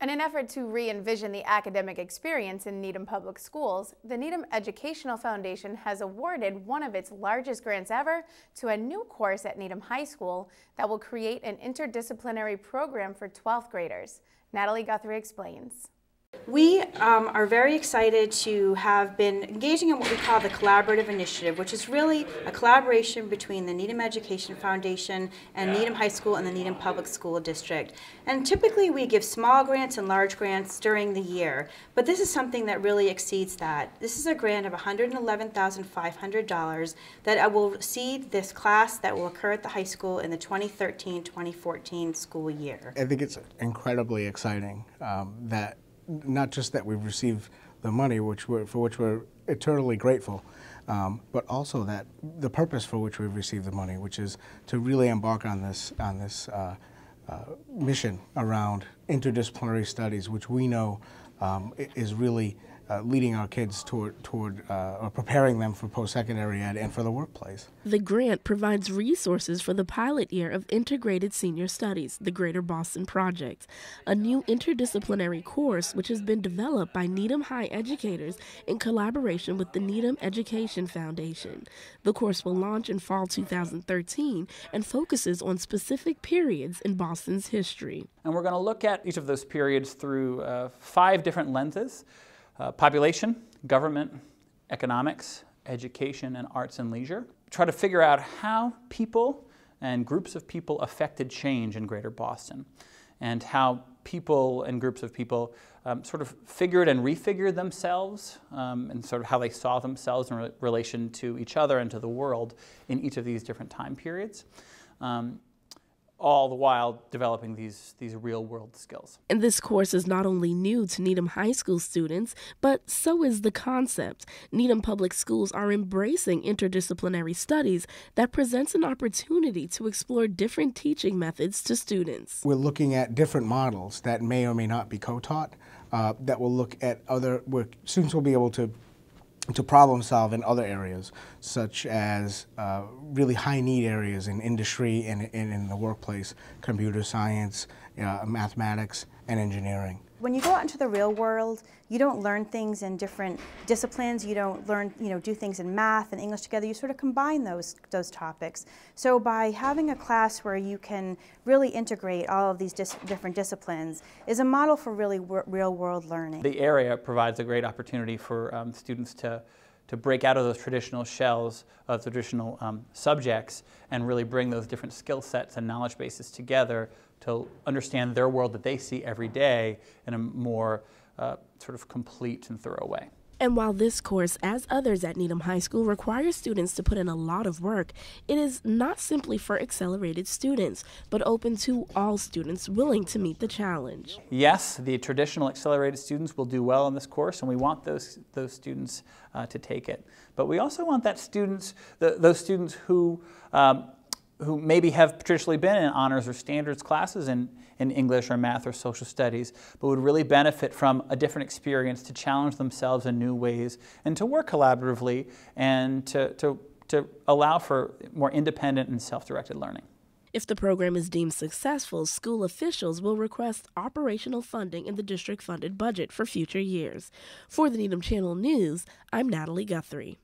In an effort to re-envision the academic experience in Needham Public Schools, the Needham Education Foundation has awarded one of its largest grants ever to a new course at Needham High School that will create an interdisciplinary program for 12th graders. Natalie Guthrie explains. We are very excited to have been engaging in what we call the Collaborative Initiative, which is really a collaboration between the Needham Education Foundation and Needham High School and the Needham Public School District. And typically we give small grants and large grants during the year, but this is something that really exceeds that. This is a grant of $111,500 that will seed this class that will occur at the high school in the 2013-2014 school year. I think it's incredibly exciting that not just that we've received the money, for which we're eternally grateful, but also that the purpose for which we've received the money, which is to really embark on this mission around interdisciplinary studies, which we know is really leading our kids toward or preparing them for post-secondary ed and for the workplace. The grant provides resources for the pilot year of Integrated Senior Studies, the Greater Boston Project, a new interdisciplinary course which has been developed by Needham High educators in collaboration with the Needham Education Foundation. The course will launch in fall 2013 and focuses on specific periods in Boston's history. And we're going to look at each of those periods through 5 different lenses. Population, government, economics, education, and arts and leisure. Try to figure out how people and groups of people affected change in Greater Boston, and how people and groups of people sort of figured and refigured themselves, and sort of how they saw themselves in relation to each other and to the world in each of these different time periods. All the while developing these real-world skills. And this course is not only new to Needham High School students, but so is the concept. Needham Public Schools are embracing interdisciplinary studies that presents an opportunity to explore different teaching methods to students. We're looking at different models that may or may not be co-taught, that will look at where students will be able to problem solve in other areas, such as really high need areas in industry and in the workplace, computer science, mathematics, and engineering. When you go out into the real world, you don't learn things in different disciplines. You don't learn, do things in math and English together. You sort of combine those topics. So by having a class where you can really integrate all of these different disciplines is a model for really real world learning. The area provides a great opportunity for students to break out of those traditional shells of traditional subjects and really bring those different skill sets and knowledge bases together to understand their world that they see every day in a more sort of complete and thorough way. And while this course, as others at Needham High School, requires students to put in a lot of work, it is not simply for accelerated students, but open to all students willing to meet the challenge. Yes, the traditional accelerated students will do well in this course, and we want those students to take it. But we also want those students who maybe have traditionally been in honors or standards classes in English or math or social studies, but would really benefit from a different experience to challenge themselves in new ways and to work collaboratively and to allow for more independent and self-directed learning. If the program is deemed successful, school officials will request operational funding in the district-funded budget for future years. For the Needham Channel News, I'm Natalie Guthrie.